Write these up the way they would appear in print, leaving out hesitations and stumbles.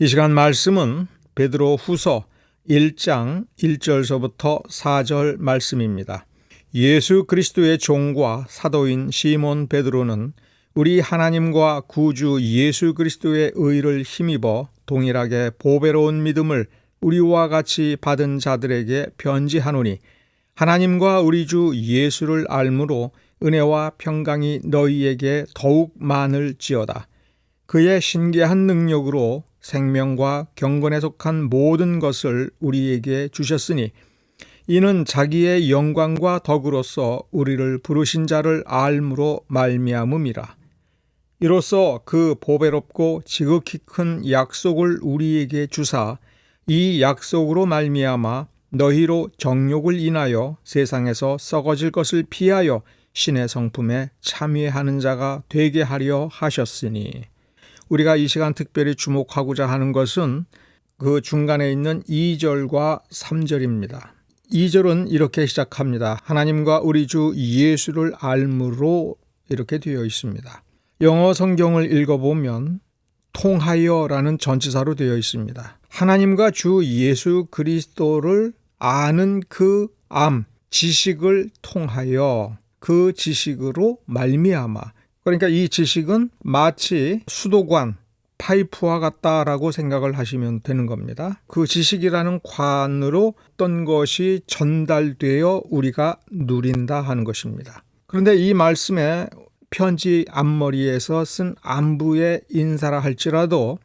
이 시간 말씀은 베드로 후서 1장 1절서부터 4절 말씀입니다. 예수 그리스도의 종과 사도인 시몬 베드로는 우리 하나님과 구주 예수 그리스도의 의를 힘입어 동일하게 보배로운 믿음을 우리와 같이 받은 자들에게 편지하노니, 하나님과 우리 주 예수를 알므로 은혜와 평강이 너희에게 더욱 많을지어다. 그의 신기한 능력으로 생명과 경건에 속한 모든 것을 우리에게 주셨으니, 이는 자기의 영광과 덕으로서 우리를 부르신 자를 알므로 말미암음이라. 이로써 그 보배롭고 지극히 큰 약속을 우리에게 주사, 이 약속으로 말미암아 너희로 정욕을 인하여 세상에서 썩어질 것을 피하여 신의 성품에 참여하는 자가 되게 하려 하셨으니, 우리가 이 시간 특별히 주목하고자 하는 것은 그 중간에 있는 2절과 3절입니다. 2절은 이렇게 시작합니다. 하나님과 우리 주 예수를 알므로 이렇게 되어 있습니다. 영어 성경을 읽어보면 통하여라는 전치사로 되어 있습니다. 하나님과 주 예수 그리스도를 아는 그 지식을 통하여, 그 지식으로 말미암아. 그러니까 이 지식은 마치 수도관, 파이프와 같다라고 생각을 하시면 되는 겁니다. 그 지식이라는 관으로 어떤 것이 전달되어 우리가 누린다 하는 것입니다. 그런데 이 말씀에 편지 앞머리에서 쓴 안부의 인사라 할지라도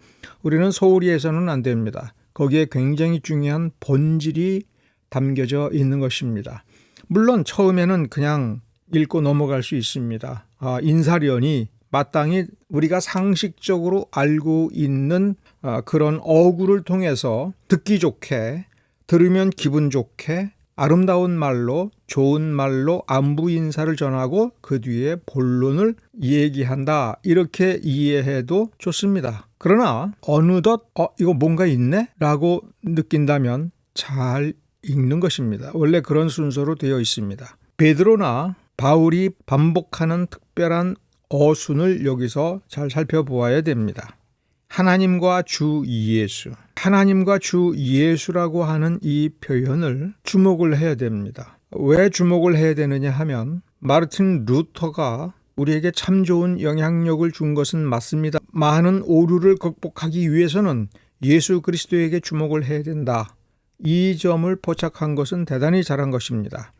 우리는 소홀히 해서는 안 됩니다. 거기에 굉장히 중요한 본질이 담겨져 있는 것입니다. 물론 처음에는 그냥 읽고 넘어갈 수 있습니다. 인사련이 마땅히 우리가 상식적으로 알고 있는 그런 어구를 통해서 듣기 좋게, 들으면 기분 좋게 아름다운 말로, 좋은 말로 안부 인사를 전하고 그 뒤에 본론을 얘기한다, 이렇게 이해해도 좋습니다. 그러나 어느덧 이거 뭔가 있네? 라고 느낀다면 잘 읽는 것입니다. 원래 그런 순서로 되어 있습니다. 베드로나 바울이 반복하는 특별한 어순을 여기서 잘 살펴보아야 됩니다. 하나님과 주 예수, 하나님과 주 예수라고 하는 이 표현을 주목을 해야 됩니다. 왜 주목을 해야 되느냐 하면, 마르틴 루터가 우리에게 참 좋은 영향력을 준 것은 맞습니다. 많은 오류를 극복하기 위해서는 예수 그리스도에게 주목을 해야 된다. 이 점을 포착한 것은 대단히 잘한 것입니다.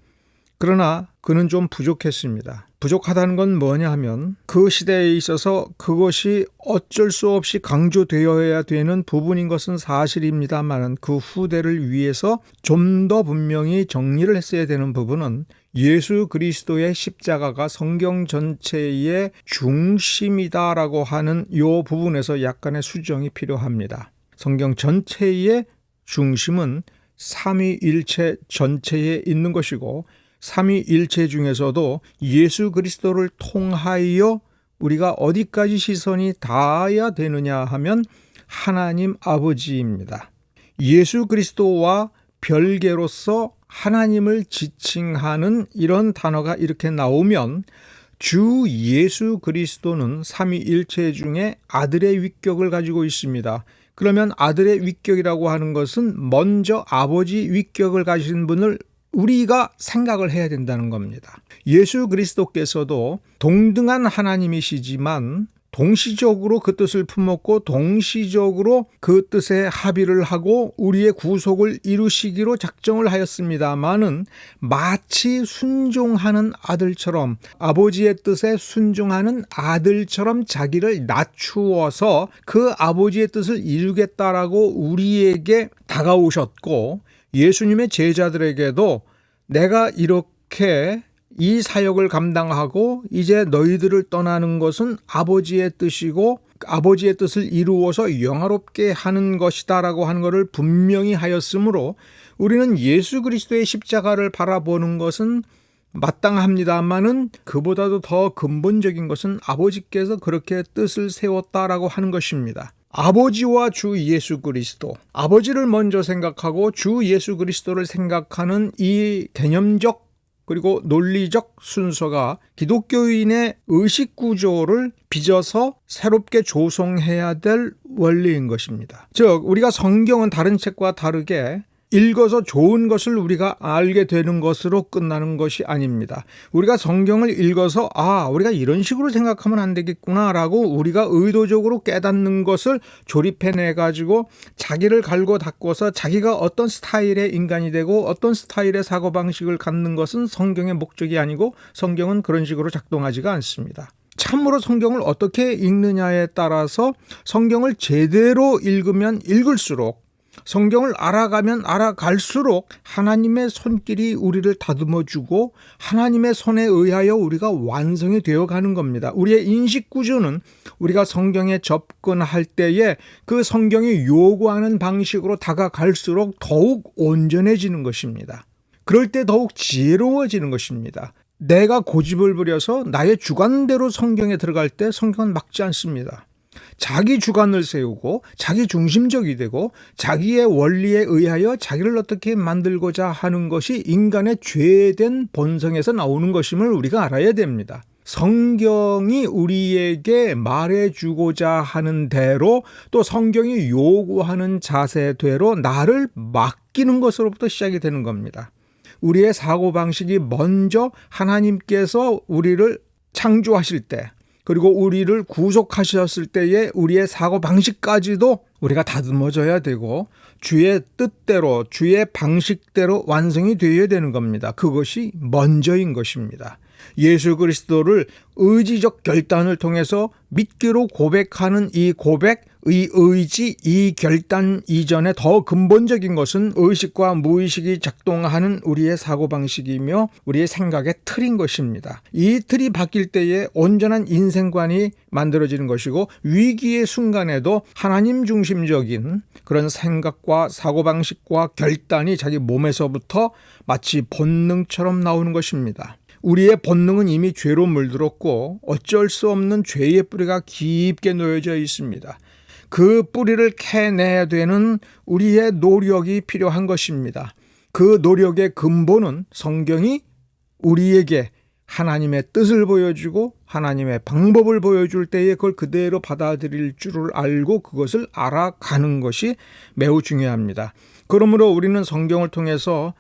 그러나 그는 좀 부족했습니다. 부족하다는 건 뭐냐 하면, 그 시대에 있어서 그것이 어쩔 수 없이 강조되어야 되는 부분인 것은 사실입니다만, 그 후대를 위해서 좀 더 분명히 정리를 했어야 되는 부분은 예수 그리스도의 십자가가 성경 전체의 중심이다라고 하는 이 부분에서 약간의 수정이 필요합니다. 성경 전체의 중심은 삼위일체 전체에 있는 것이고, 삼위일체 중에서도 예수 그리스도를 통하여 우리가 어디까지 시선이 닿아야 되느냐 하면 하나님 아버지입니다. 예수 그리스도와 별개로서 하나님을 지칭하는 이런 단어가 이렇게 나오면, 주 예수 그리스도는 삼위일체 중에 아들의 위격을 가지고 있습니다. 그러면 아들의 위격이라고 하는 것은 먼저 아버지 위격을 가진 분을 우리가 생각을 해야 된다는 겁니다. 예수 그리스도께서도 동등한 하나님이시지만 동시적으로 그 뜻을 품었고, 동시적으로 그 뜻에 합의를 하고 우리의 구속을 이루시기로 작정을 하였습니다마는, 마치 순종하는 아들처럼, 아버지의 뜻에 순종하는 아들처럼 자기를 낮추어서 그 아버지의 뜻을 이루겠다라고 우리에게 다가오셨고, 예수님의 제자들에게도 내가 이렇게 이 사역을 감당하고 이제 너희들을 떠나는 것은 아버지의 뜻이고 아버지의 뜻을 이루어서 영화롭게 하는 것이다 라고 하는 것을 분명히 하였으므로, 우리는 예수 그리스도의 십자가를 바라보는 것은 마땅합니다만은, 그보다도 더 근본적인 것은 아버지께서 그렇게 뜻을 세웠다라고 하는 것입니다. 아버지와 주 예수 그리스도, 아버지를 먼저 생각하고 주 예수 그리스도를 생각하는 이 개념적 그리고 논리적 순서가 기독교인의 의식 구조를 빚어서 새롭게 조성해야 될 원리인 것입니다. 즉, 우리가 성경은 다른 책과 다르게 읽어서 좋은 것을 우리가 알게 되는 것으로 끝나는 것이 아닙니다. 우리가 성경을 읽어서 우리가 이런 식으로 생각하면 안 되겠구나라고 우리가 의도적으로 깨닫는 것을 조립해내가지고 자기를 갈고 닦고서 자기가 어떤 스타일의 인간이 되고 어떤 스타일의 사고방식을 갖는 것은 성경의 목적이 아니고 성경은 그런 식으로 작동하지가 않습니다. 참으로 성경을 어떻게 읽느냐에 따라서 성경을 제대로 읽으면 읽을수록 성경을 알아가면 알아갈수록 하나님의 손길이 우리를 다듬어주고 하나님의 손에 의하여 우리가 완성이 되어가는 겁니다. 우리의 인식 구조는 우리가 성경에 접근할 때에 그 성경이 요구하는 방식으로 다가갈수록 더욱 온전해지는 것입니다. 그럴 때 더욱 지혜로워지는 것입니다. 내가 고집을 부려서 나의 주관대로 성경에 들어갈 때 성경은 막지 않습니다. 자기 주관을 세우고 자기 중심적이 되고 자기의 원리에 의하여 자기를 어떻게 만들고자 하는 것이 인간의 죄된 본성에서 나오는 것임을 우리가 알아야 됩니다. 성경이 우리에게 말해주고자 하는 대로 또 성경이 요구하는 자세대로 나를 맡기는 것으로부터 시작이 되는 겁니다. 우리의 사고방식이 먼저 하나님께서 우리를 창조하실 때 그리고 우리를 구속하셨을 때에 우리의 사고방식까지도 우리가 다듬어져야 되고 주의 뜻대로 주의 방식대로 완성이 되어야 되는 겁니다. 그것이 먼저인 것입니다. 예수 그리스도를 의지적 결단을 통해서 믿기로 고백하는 이 고백, 이 의지, 이 결단 이전에 더 근본적인 것은 의식과 무의식이 작동하는 우리의 사고방식이며 우리의 생각의 틀인 것입니다. 이 틀이 바뀔 때에 온전한 인생관이 만들어지는 것이고 위기의 순간에도 하나님 중심적인 그런 생각과 사고방식과 결단이 자기 몸에서부터 마치 본능처럼 나오는 것입니다. 우리의 본능은 이미 죄로 물들었고 어쩔 수 없는 죄의 뿌리가 깊게 놓여져 있습니다. 그 뿌리를 캐내야 되는 우리의 노력이 필요한 것입니다. 그 노력의 근본은 성경이 우리에게 하나님의 뜻을 보여주고 하나님의 방법을 보여줄 때에 그걸 그대로 받아들일 줄을 알고 그것을 알아가는 것이 매우 중요합니다. 그러므로 우리는 성경을 통해서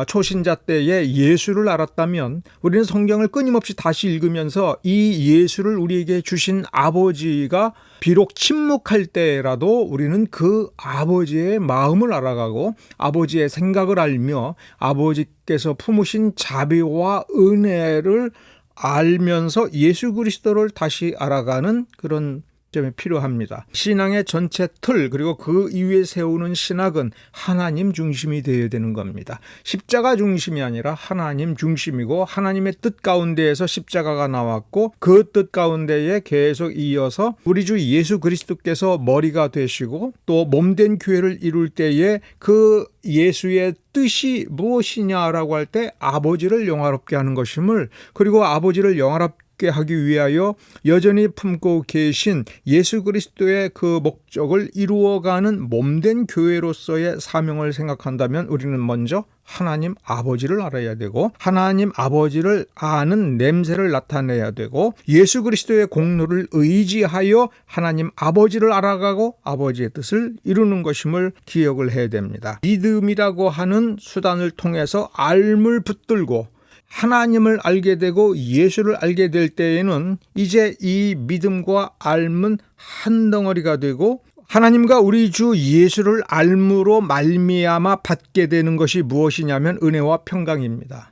초신자 때에 예수를 알았다면 우리는 성경을 끊임없이 다시 읽으면서 이 예수를 우리에게 주신 아버지가 비록 침묵할 때라도 우리는 그 아버지의 마음을 알아가고 아버지의 생각을 알며 아버지께서 품으신 자비와 은혜를 알면서 예수 그리스도를 다시 알아가는 그런 점이 필요합니다. 신앙의 전체 틀 그리고 그 이후에 세우는 신학은 하나님 중심이 되어야 되는 겁니다. 십자가 중심이 아니라 하나님 중심이고 하나님의 뜻 가운데에서 십자가가 나왔고 그 뜻 가운데에 계속 이어서 우리 주 예수 그리스도께서 머리가 되시고 또 몸된 교회를 이룰 때에 그 예수의 뜻이 무엇이냐라고 할 때 아버지를 영화롭게 하는 것임을 그리고 아버지를 영화롭게 하기 위하여 여전히 품고 계신 예수 그리스도의 그 목적을 이루어가는 몸된 교회로서의 사명을 생각한다면 우리는 먼저 하나님 아버지를 알아야 되고 하나님 아버지를 아는 냄새를 나타내야 되고 예수 그리스도의 공로를 의지하여 하나님 아버지를 알아가고 아버지의 뜻을 이루는 것임을 기억을 해야 됩니다. 믿음이라고 하는 수단을 통해서 알물 붙들고 하나님을 알게 되고 예수를 알게 될 때에는 이제 이 믿음과 알문 한 덩어리가 되고 하나님과 우리 주 예수를 알므로 말미암아 받게 되는 것이 무엇이냐면 은혜와 평강입니다.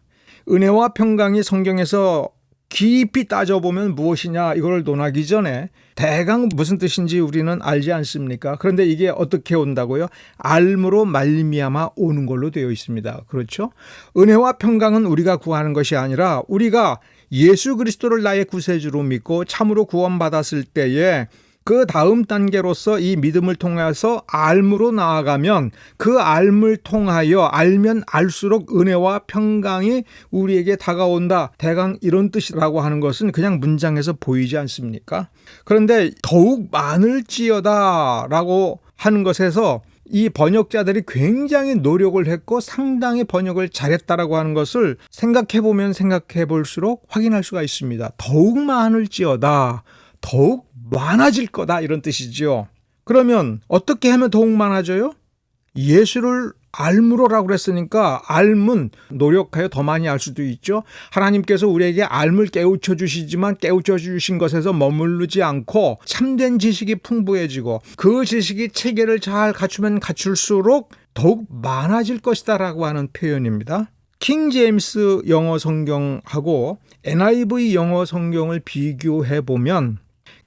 은혜와 평강이 성경에서 깊이 따져보면 무엇이냐 이걸 논하기 전에 대강 무슨 뜻인지 우리는 알지 않습니까? 그런데 이게 어떻게 온다고요? 알므로 말미암아 오는 걸로 되어 있습니다. 그렇죠? 은혜와 평강은 우리가 구하는 것이 아니라 우리가 예수 그리스도를 나의 구세주로 믿고 참으로 구원받았을 때에 그 다음 단계로서 이 믿음을 통해서 알므로 나아가면 그 알물 통하여 알면 알수록 은혜와 평강이 우리에게 다가온다. 대강 이런 뜻이라고 하는 것은 그냥 문장에서 보이지 않습니까? 그런데 더욱 많을지어다 라고 하는 것에서 이 번역자들이 굉장히 노력을 했고 상당히 번역을 잘했다라고 하는 것을 생각해 볼수록 확인할 수가 있습니다. 더욱 많을지어다, 더욱 많아질 거다, 이런 뜻이죠. 그러면 어떻게 하면 더욱 많아져요? 예수를 알므로라고 그랬으니까 알면 노력하여 더 많이 알 수도 있죠. 하나님께서 우리에게 알을 깨우쳐 주시지만 깨우쳐 주신 것에서 머무르지 않고 참된 지식이 풍부해지고 그 지식이 체계를 잘 갖추면 갖출수록 더욱 많아질 것이다 라고 하는 표현입니다. 킹 제임스 영어 성경하고 NIV 영어 성경을 비교해 보면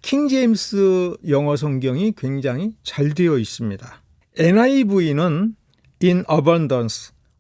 킹 제임스 영어 성경이 굉장히 잘 되어 있습니다. NIV는 in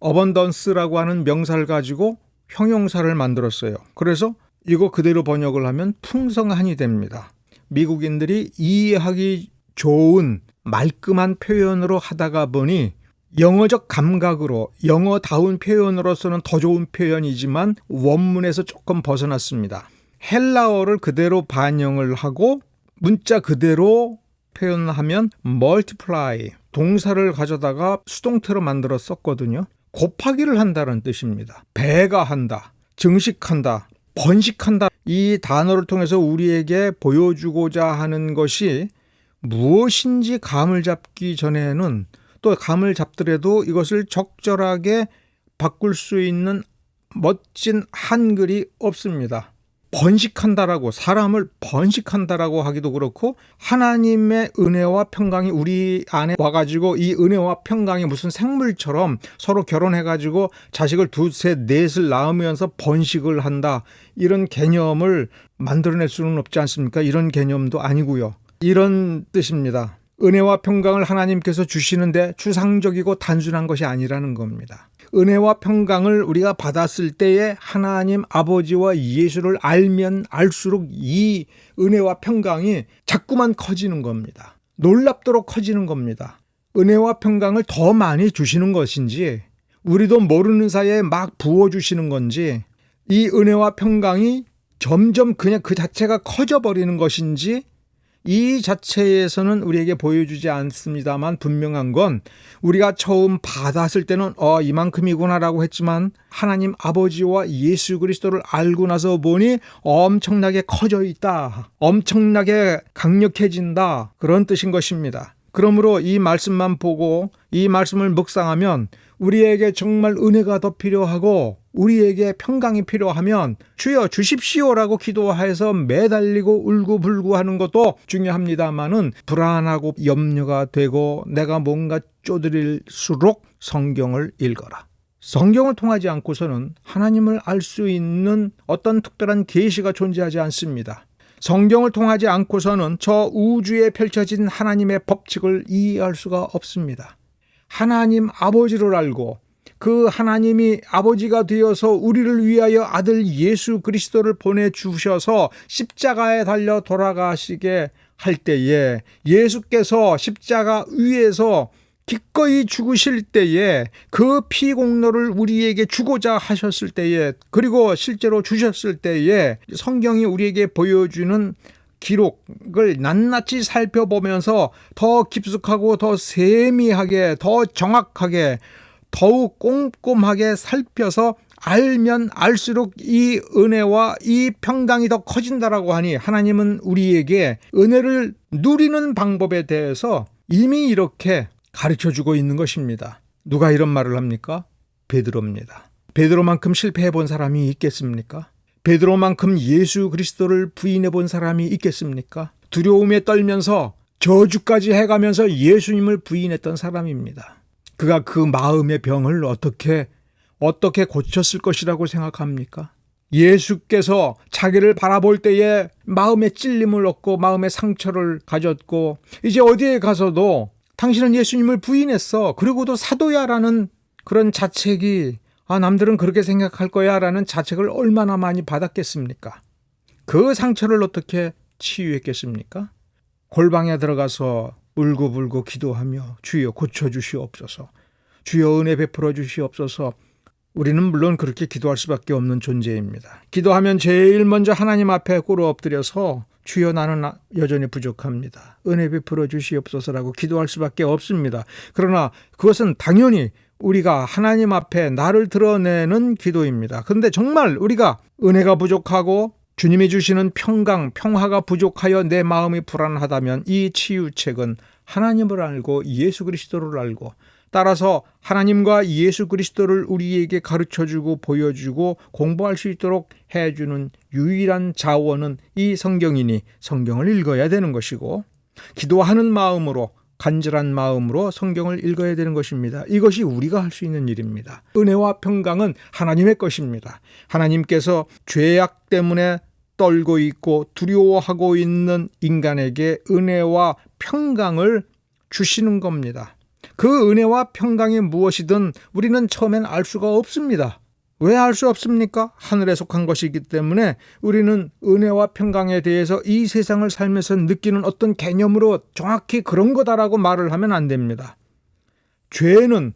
abundance라고 하는 명사를 가지고 형용사를 만들었어요. 그래서 이거 그대로 번역을 하면 풍성한이 됩니다. 미국인들이 이해하기 좋은 말끔한 표현으로 하다가 보니 영어적 감각으로 영어다운 표현으로서는 더 좋은 표현이지만 원문에서 조금 벗어났습니다. 헬라어를 그대로 반영을 하고 문자 그대로 표현하면 multiply, 동사를 가져다가 수동태로 만들어 썼거든요. 곱하기를 한다는 뜻입니다. 배가 한다, 증식한다, 번식한다. 이 단어를 통해서 우리에게 보여주고자 하는 것이 무엇인지 감을 잡기 전에는, 또 감을 잡더라도 이것을 적절하게 바꿀 수 있는 멋진 한글이 없습니다. 번식한다라고, 사람을 번식한다라고 하기도 그렇고, 하나님의 은혜와 평강이 우리 안에 와가지고 이 은혜와 평강이 무슨 생물처럼 서로 결혼해가지고 자식을 두셋 넷을 낳으면서 번식을 한다, 이런 개념을 만들어낼 수는 없지 않습니까? 이런 개념도 아니고요. 이런 뜻입니다. 은혜와 평강을 하나님께서 주시는데 추상적이고 단순한 것이 아니라는 겁니다. 은혜와 평강을 우리가 받았을 때에 하나님 아버지와 예수를 알면 알수록 이 은혜와 평강이 자꾸만 커지는 겁니다. 놀랍도록 커지는 겁니다. 은혜와 평강을 더 많이 주시는 것인지, 우리도 모르는 사이에 막 부어주시는 건지, 이 은혜와 평강이 점점 그냥 그 자체가 커져버리는 것인지, 이 자체에서는 우리에게 보여주지 않습니다만 분명한 건 우리가 처음 받았을 때는 이만큼이구나라고 했지만 하나님 아버지와 예수 그리스도를 알고 나서 보니 엄청나게 커져 있다, 엄청나게 강력해진다, 그런 뜻인 것입니다. 그러므로 이 말씀만 보고 이 말씀을 묵상하면 우리에게 정말 은혜가 더 필요하고 우리에게 평강이 필요하면 주여 주십시오라고 기도해서 매달리고 울고불고 하는 것도 중요합니다만은, 불안하고 염려가 되고 내가 뭔가 쪼들릴수록 성경을 읽어라. 성경을 통하지 않고서는 하나님을 알 수 있는 어떤 특별한 계시가 존재하지 않습니다. 성경을 통하지 않고서는 저 우주에 펼쳐진 하나님의 법칙을 이해할 수가 없습니다. 하나님 아버지를 알고 그 하나님이 아버지가 되어서 우리를 위하여 아들 예수 그리스도를 보내주셔서 십자가에 달려 돌아가시게 할 때에, 예수께서 십자가 위에서 기꺼이 죽으실 때에, 그 피공로를 우리에게 주고자 하셨을 때에, 그리고 실제로 주셨을 때에 성경이 우리에게 보여주는 기록을 낱낱이 살펴보면서 더 깊숙하고 더 세미하게, 더 정확하게, 더욱 꼼꼼하게 살펴서 알면 알수록 이 은혜와 이 평강이 더 커진다라고 하니, 하나님은 우리에게 은혜를 누리는 방법에 대해서 이미 이렇게 가르쳐주고 있는 것입니다. 누가 이런 말을 합니까? 베드로입니다. 베드로만큼 실패해 본 사람이 있겠습니까? 베드로만큼 예수 그리스도를 부인해 본 사람이 있겠습니까? 두려움에 떨면서 저주까지 해가면서 예수님을 부인했던 사람입니다. 그가 그 마음의 병을 어떻게 고쳤을 것이라고 생각합니까? 예수께서 자기를 바라볼 때에 마음의 찔림을 얻고 마음의 상처를 가졌고, 이제 어디에 가서도 당신은 예수님을 부인했어, 그리고도 사도야라는 그런 자책이, 남들은 그렇게 생각할 거야 라는 자책을 얼마나 많이 받았겠습니까? 그 상처를 어떻게 치유했겠습니까? 골방에 들어가서 울고불고 기도하며 주여 고쳐주시옵소서, 주여 은혜 베풀어 주시옵소서, 우리는 물론 그렇게 기도할 수밖에 없는 존재입니다. 기도하면 제일 먼저 하나님 앞에 꿇어 엎드려서 주여 나는 여전히 부족합니다. 은혜 베풀어 주시옵소서라고 기도할 수밖에 없습니다. 그러나 그것은 당연히 우리가 하나님 앞에 나를 드러내는 기도입니다. 그런데 정말 우리가 은혜가 부족하고 주님이 주시는 평강, 평화가 부족하여 내 마음이 불안하다면 이 치유책은 하나님을 알고 예수 그리스도를 알고 따라서 하나님과 예수 그리스도를 우리에게 가르쳐주고 보여주고 공부할 수 있도록 해주는 유일한 자원은 이 성경이니 성경을 읽어야 되는 것이고 기도하는 마음으로 간절한 마음으로 성경을 읽어야 되는 것입니다. 이것이 우리가 할 수 있는 일입니다. 은혜와 평강은 하나님의 것입니다. 하나님께서 죄악 때문에 떨고 있고 두려워하고 있는 인간에게 은혜와 평강을 주시는 겁니다. 그 은혜와 평강이 무엇이든 우리는 처음엔 알 수가 없습니다. 왜 알 수 없습니까? 하늘에 속한 것이기 때문에 우리는 은혜와 평강에 대해서 이 세상을 살면서 느끼는 어떤 개념으로 정확히 그런 거다라고 말을 하면 안 됩니다. 죄는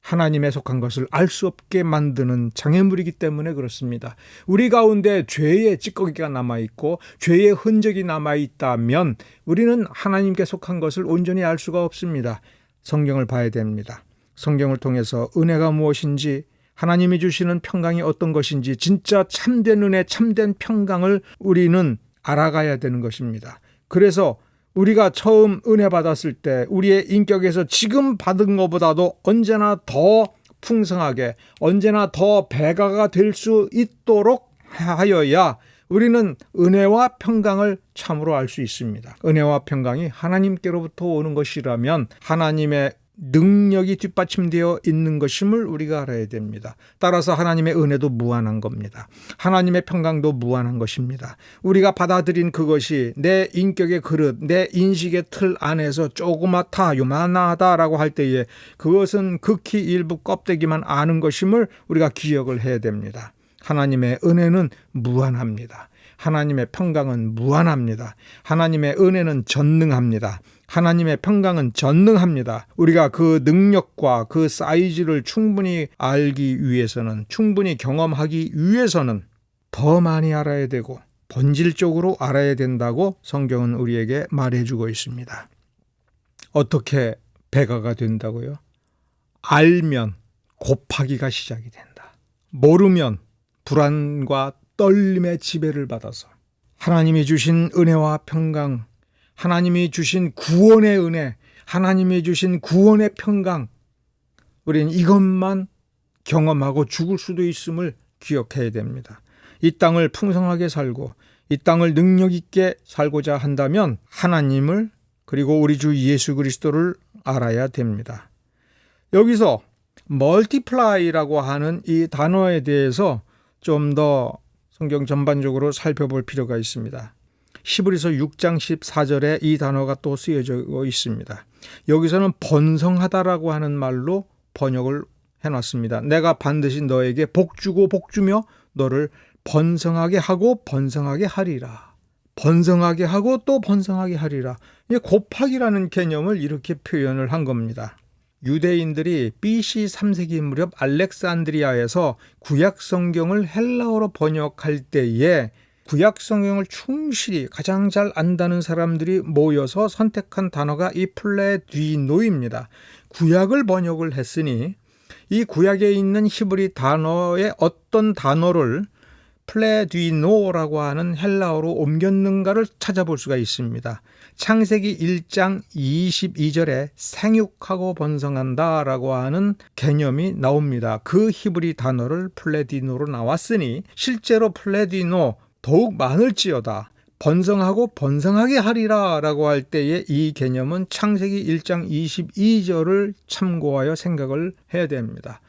하나님에 속한 것을 알 수 없게 만드는 장애물이기 때문에 그렇습니다. 우리 가운데 죄의 찌꺼기가 남아있고 죄의 흔적이 남아있다면 우리는 하나님께 속한 것을 온전히 알 수가 없습니다. 성경을 봐야 됩니다. 성경을 통해서 은혜가 무엇인지 하나님이 주시는 평강이 어떤 것인지 진짜 참된 은혜, 참된 평강을 우리는 알아가야 되는 것입니다. 그래서 우리가 처음 은혜 받았을 때 우리의 인격에서 지금 받은 것보다도 언제나 더 풍성하게 언제나 더 배가가 될 수 있도록 하여야 우리는 은혜와 평강을 참으로 알 수 있습니다. 은혜와 평강이 하나님께로부터 오는 것이라면 하나님의 능력이 뒷받침되어 있는 것임을 우리가 알아야 됩니다. 따라서 하나님의 은혜도 무한한 겁니다. 하나님의 평강도 무한한 것입니다. 우리가 받아들인 그것이 내 인격의 그릇, 내 인식의 틀 안에서 조그맣다, 요만하다라고 할 때에 그것은 극히 일부 껍데기만 아는 것임을 우리가 기억을 해야 됩니다. 하나님의 은혜는 무한합니다. 하나님의 평강은 무한합니다. 하나님의 은혜는 전능합니다. 하나님의 평강은 전능합니다. 우리가 그 능력과 그 사이즈를 충분히 알기 위해서는, 충분히 경험하기 위해서는 더 많이 알아야 되고 본질적으로 알아야 된다고 성경은 우리에게 말해주고 있습니다. 어떻게 배가가 된다고요? 알면 곱하기가 시작이 된다. 모르면 불안과 떨림의 지배를 받아서 하나님이 주신 은혜와 평강, 하나님이 주신 구원의 은혜, 하나님이 주신 구원의 평강, 우리는 이것만 경험하고 죽을 수도 있음을 기억해야 됩니다. 이 땅을 풍성하게 살고 이 땅을 능력 있게 살고자 한다면 하나님을 그리고 우리 주 예수 그리스도를 알아야 됩니다. 여기서 멀티플라이라고 하는 이 단어에 대해서 좀 더 성경 전반적으로 살펴볼 필요가 있습니다. 히브리서 6장 14절에 이 단어가 또 쓰여져 있습니다. 여기서는 번성하다라고 하는 말로 번역을 해놨습니다. 내가 반드시 너에게 복주고 복주며 너를 번성하게 하고 번성하게 하리라. 번성하게 하고 또 번성하게 하리라. 이게 곱하기라는 개념을 이렇게 표현을 한 겁니다. 유대인들이 BC 3세기 무렵 알렉산드리아에서 구약 성경을 헬라어로 번역할 때에 구약 성경을 충실히 가장 잘 안다는 사람들이 모여서 선택한 단어가 이 플레디노입니다. 구약을 번역을 했으니 이 구약에 있는 히브리 단어의 어떤 단어를 플레디노라고 하는 헬라어로 옮겼는가를 찾아볼 수가 있습니다. 창세기 1장 22절에 생육하고 번성한다라고 하는 개념이 나옵니다. 그 히브리 단어를 플레디노로 나왔으니 실제로 플레디노 더욱 많을지어다 번성하고 번성하게 하리라 라고 할 때에 이 개념은 창세기 1장 22절을 참고하여 생각을 해야 됩니다.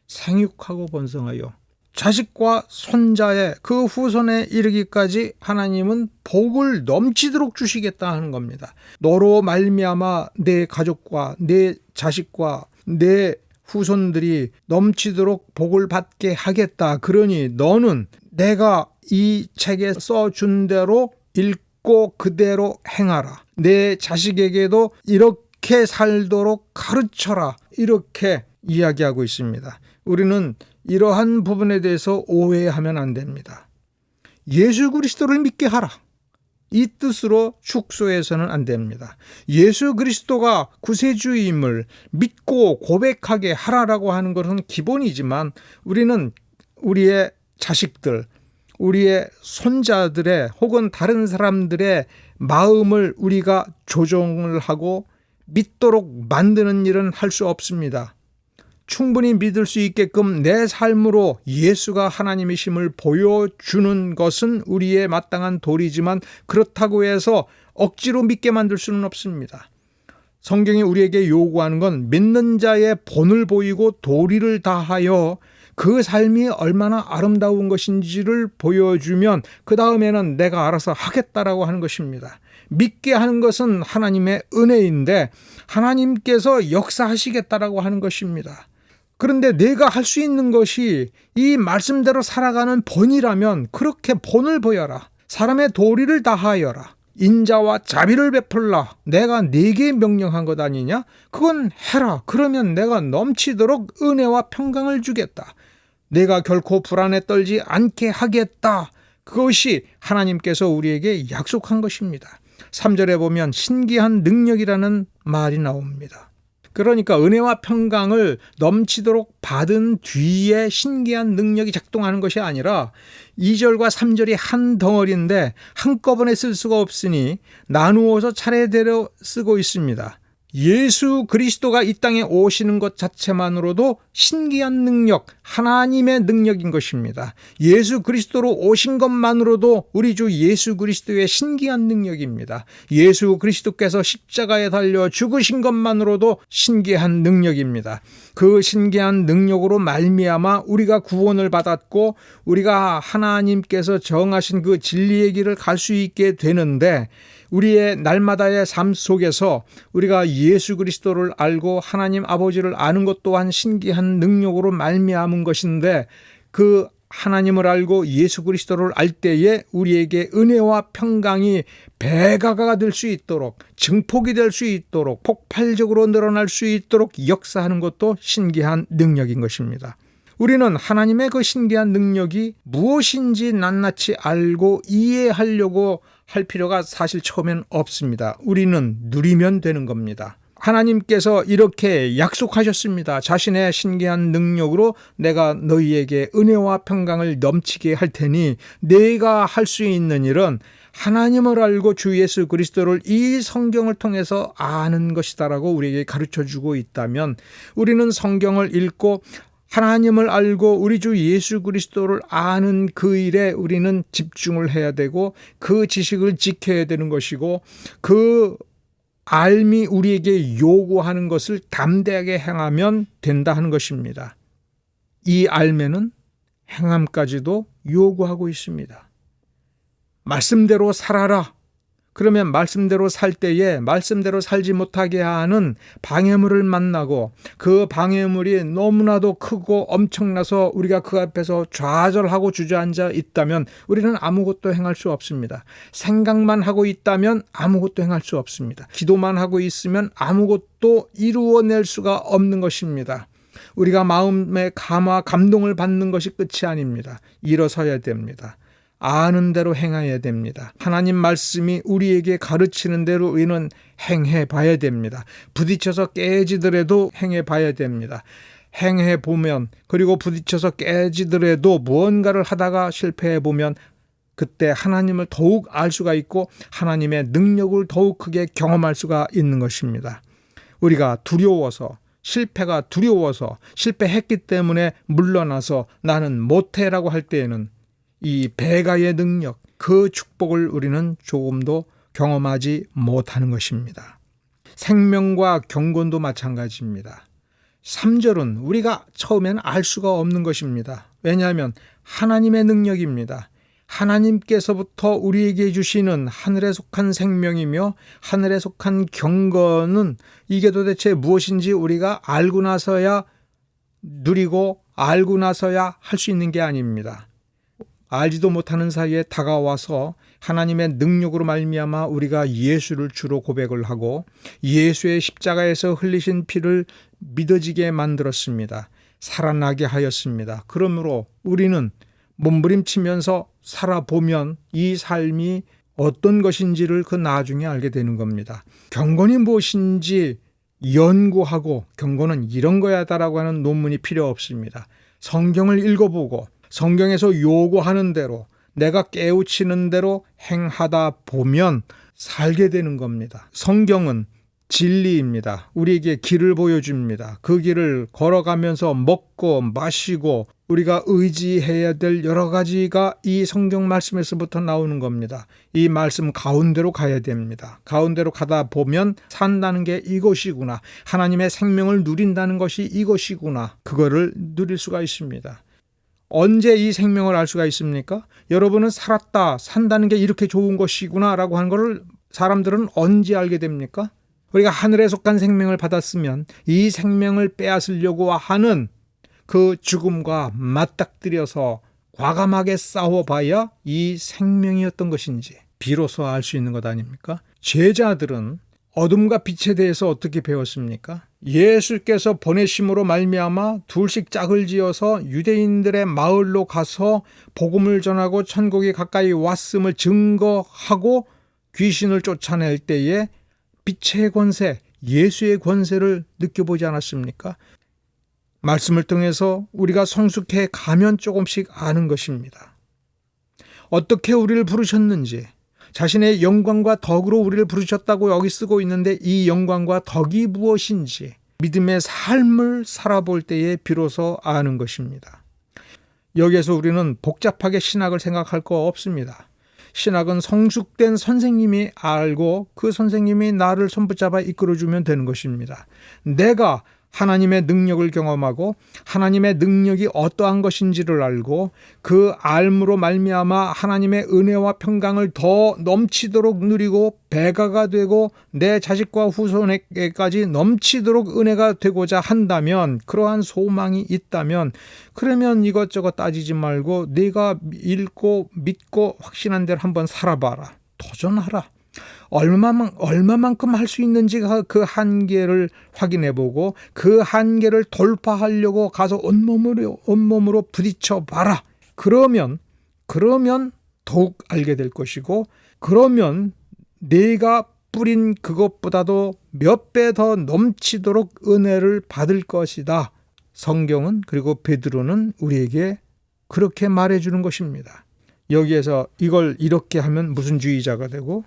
생육하고 번성하여 자식과 손자의 그 후손에 이르기까지 하나님은 복을 넘치도록 주시겠다 하는 겁니다. 너로 말미암아 내 가족과 내 자식과 내 후손들이 넘치도록 복을 받게 하겠다. 그러니 너는 내가 이 책에 써준 대로 읽고 그대로 행하라. 내 자식에게도 이렇게 살도록 가르쳐라. 이렇게 이야기하고 있습니다. 우리는 이러한 부분에 대해서 오해하면 안 됩니다. 예수 그리스도를 믿게 하라, 이 뜻으로 축소해서는 안 됩니다. 예수 그리스도가 구세주임을 믿고 고백하게 하라라고 하는 것은 기본이지만 우리는 우리의 자식들, 우리의 손자들의 혹은 다른 사람들의 마음을 우리가 조정을 하고 믿도록 만드는 일은 할 수 없습니다. 충분히 믿을 수 있게끔 내 삶으로 예수가 하나님이심을 보여주는 것은 우리의 마땅한 도리지만 그렇다고 해서 억지로 믿게 만들 수는 없습니다. 성경이 우리에게 요구하는 건 믿는 자의 본을 보이고 도리를 다하여 그 삶이 얼마나 아름다운 것인지를 보여주면 그 다음에는 내가 알아서 하겠다라고 하는 것입니다. 믿게 하는 것은 하나님의 은혜인데 하나님께서 역사하시겠다라고 하는 것입니다. 그런데 내가 할 수 있는 것이 이 말씀대로 살아가는 본이라면 그렇게 본을 보여라. 사람의 도리를 다하여라. 인자와 자비를 베풀라. 내가 네게 명령한 것 아니냐? 그건 해라. 그러면 내가 넘치도록 은혜와 평강을 주겠다. 내가 결코 불안에 떨지 않게 하겠다. 그것이 하나님께서 우리에게 약속한 것입니다. 3절에 보면 신기한 능력이라는 말이 나옵니다. 그러니까 은혜와 평강을 넘치도록 받은 뒤에 신기한 능력이 작동하는 것이 아니라 2절과 3절이 한 덩어리인데 한꺼번에 쓸 수가 없으니 나누어서 차례대로 쓰고 있습니다. 예수 그리스도가 이 땅에 오시는 것 자체만으로도 신기한 능력, 하나님의 능력인 것입니다. 예수 그리스도로 오신 것만으로도 우리 주 예수 그리스도의 신기한 능력입니다. 예수 그리스도께서 십자가에 달려 죽으신 것만으로도 신기한 능력입니다. 그 신기한 능력으로 말미암아 우리가 구원을 받았고 우리가 하나님께서 정하신 그 진리의 길을 갈 수 있게 되는데 우리의 날마다의 삶 속에서 우리가 예수 그리스도를 알고 하나님 아버지를 아는 것 또한 신기한 능력으로 말미암은 것인데 그 하나님을 알고 예수 그리스도를 알 때에 우리에게 은혜와 평강이 배가가 될 수 있도록 증폭이 될 수 있도록 폭발적으로 늘어날 수 있도록 역사하는 것도 신기한 능력인 것입니다. 우리는 하나님의 그 신기한 능력이 무엇인지 낱낱이 알고 이해하려고 할 필요가 사실 처음엔 없습니다. 우리는 누리면 되는 겁니다. 하나님께서 이렇게 약속하셨습니다. 자신의 신기한 능력으로 내가 너희에게 은혜와 평강을 넘치게 할 테니 내가 할 수 있는 일은 하나님을 알고 주 예수 그리스도를 이 성경을 통해서 아는 것이다라고 우리에게 가르쳐주고 있다면 우리는 성경을 읽고 하나님을 알고 우리 주 예수 그리스도를 아는 그 일에 우리는 집중을 해야 되고 그 지식을 지켜야 되는 것이고 그 알미 우리에게 요구하는 것을 담대하게 행하면 된다 하는 것입니다. 이 알매는 행함까지도 요구하고 있습니다. 말씀대로 살아라. 그러면 말씀대로 살 때에 말씀대로 살지 못하게 하는 방해물을 만나고 그 방해물이 너무나도 크고 엄청나서 우리가 그 앞에서 좌절하고 주저앉아 있다면 우리는 아무것도 행할 수 없습니다. 생각만 하고 있다면 아무것도 행할 수 없습니다. 기도만 하고 있으면 아무것도 이루어낼 수가 없는 것입니다. 우리가 마음의 감동을 받는 것이 끝이 아닙니다. 일어서야 됩니다. 아는 대로 행해야 됩니다. 하나님 말씀이 우리에게 가르치는 대로 우리는 행해 봐야 됩니다. 부딪혀서 깨지더라도 행해 봐야 됩니다. 행해 보면 그리고 부딪혀서 깨지더라도 무언가를 하다가 실패해 보면 그때 하나님을 더욱 알 수가 있고 하나님의 능력을 더욱 크게 경험할 수가 있는 것입니다. 우리가 두려워서 실패가 두려워서 실패했기 때문에 물러나서 나는 못해라고 할 때에는 이 배가의 능력, 그 축복을 우리는 조금도 경험하지 못하는 것입니다. 생명과 경건도 마찬가지입니다. 3절은 우리가 처음에는 알 수가 없는 것입니다. 왜냐하면 하나님의 능력입니다. 하나님께서부터 우리에게 주시는 하늘에 속한 생명이며 하늘에 속한 경건은 이게 도대체 무엇인지 우리가 알고 나서야 누리고 알고 나서야 할 수 있는 게 아닙니다. 알지도 못하는 사이에 다가와서 하나님의 능력으로 말미암아 우리가 예수를 주로 고백을 하고 예수의 십자가에서 흘리신 피를 믿어지게 만들었습니다. 살아나게 하였습니다. 그러므로 우리는 몸부림치면서 살아보면 이 삶이 어떤 것인지를 그 나중에 알게 되는 겁니다. 경건이 무엇인지 연구하고 경건은 이런 거야다라고 하는 논문이 필요 없습니다. 성경을 읽어보고 성경에서 요구하는 대로 내가 깨우치는 대로 행하다 보면 살게 되는 겁니다. 성경은 진리입니다. 우리에게 길을 보여줍니다. 그 길을 걸어가면서 먹고 마시고 우리가 의지해야 될 여러 가지가 이 성경 말씀에서부터 나오는 겁니다. 이 말씀 가운데로 가야 됩니다. 가운데로 가다 보면 산다는 게 이것이구나. 하나님의 생명을 누린다는 것이 이것이구나. 그거를 누릴 수가 있습니다. 언제 이 생명을 알 수가 있습니까? 여러분은 살았다, 산다는 게 이렇게 좋은 것이구나 라고 하는 것을 사람들은 언제 알게 됩니까? 우리가 하늘에 속한 생명을 받았으면 이 생명을 빼앗으려고 하는 그 죽음과 맞닥뜨려서 과감하게 싸워봐야 이 생명이 어떤 것인지 비로소 알 수 있는 것 아닙니까? 제자들은 어둠과 빛에 대해서 어떻게 배웠습니까? 예수께서 보내심으로 말미암아 둘씩 짝을 지어서 유대인들의 마을로 가서 복음을 전하고 천국이 가까이 왔음을 증거하고 귀신을 쫓아낼 때에 빛의 권세, 예수의 권세를 느껴보지 않았습니까? 말씀을 통해서 우리가 성숙해 가면 조금씩 아는 것입니다. 어떻게 우리를 부르셨는지, 자신의 영광과 덕으로 우리를 부르셨다고 여기 쓰고 있는데 이 영광과 덕이 무엇인지 믿음의 삶을 살아볼 때에 비로소 아는 것입니다. 여기에서 우리는 복잡하게 신학을 생각할 거 없습니다. 신학은 성숙된 선생님이 알고 그 선생님이 나를 손붙잡아 이끌어주면 되는 것입니다. 내가 하나님의 능력을 경험하고 하나님의 능력이 어떠한 것인지를 알고 그 알므로 말미암아 하나님의 은혜와 평강을 더 넘치도록 누리고 배가가 되고 내 자식과 후손에게까지 넘치도록 은혜가 되고자 한다면, 그러한 소망이 있다면, 그러면 이것저것 따지지 말고 네가 읽고 믿고 확신한 대로 한번 살아봐라. 도전하라. 얼마만큼 할 수 있는지 그 한계를 확인해보고 그 한계를 돌파하려고 가서 온몸으로 부딪혀 봐라. 그러면 더욱 알게 될 것이고, 그러면 네가 뿌린 그것보다도 몇 배 더 넘치도록 은혜를 받을 것이다. 성경은, 그리고 베드로는 우리에게 그렇게 말해주는 것입니다. 여기에서 이걸 이렇게 하면 무슨 주의자가 되고,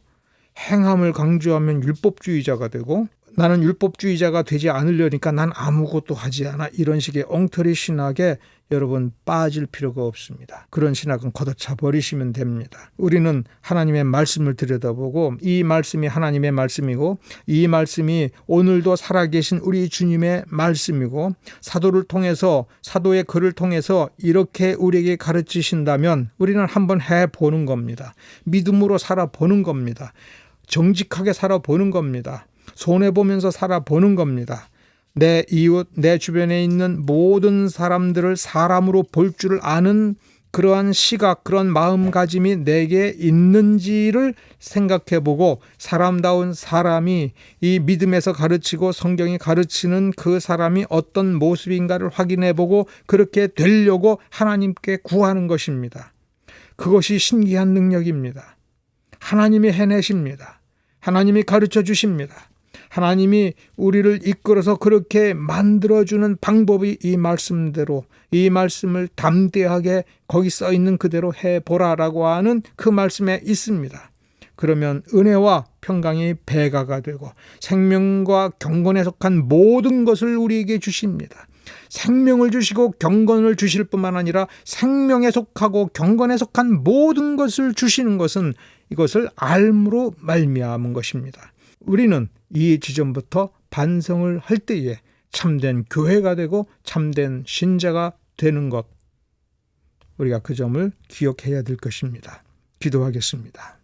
행함을 강조하면 율법주의자가 되고, 나는 율법주의자가 되지 않으려니까 난 아무것도 하지 않아, 이런 식의 엉터리 신학에 여러분 빠질 필요가 없습니다. 그런 신학은 걷어차 버리시면 됩니다. 우리는 하나님의 말씀을 들여다보고 이 말씀이 하나님의 말씀이고 이 말씀이 오늘도 살아계신 우리 주님의 말씀이고 사도를 통해서, 사도의 글을 통해서 이렇게 우리에게 가르치신다면 우리는 한번 해보는 겁니다. 믿음으로 살아보는 겁니다. 정직하게 살아보는 겁니다. 손해보면서 살아보는 겁니다. 내 이웃, 내 주변에 있는 모든 사람들을 사람으로 볼 줄 아는 그러한 시각, 그런 마음가짐이 내게 있는지를 생각해보고, 사람다운 사람이 이 믿음에서 가르치고 성경이 가르치는 그 사람이 어떤 모습인가를 확인해보고 그렇게 되려고 하나님께 구하는 것입니다. 그것이 신기한 능력입니다. 하나님이 해내십니다. 하나님이 가르쳐 주십니다. 하나님이 우리를 이끌어서 그렇게 만들어주는 방법이 이 말씀대로, 이 말씀을 담대하게 거기 써 있는 그대로 해보라라고 하는 그 말씀에 있습니다. 그러면 은혜와 평강이 배가가 되고 생명과 경건에 속한 모든 것을 우리에게 주십니다. 생명을 주시고 경건을 주실 뿐만 아니라 생명에 속하고 경건에 속한 모든 것을 주시는 것은 이것을 알므로 말미암은 것입니다. 우리는 이 지점부터 반성을 할 때에 참된 교회가 되고 참된 신자가 되는 것, 우리가 그 점을 기억해야 될 것입니다. 기도하겠습니다.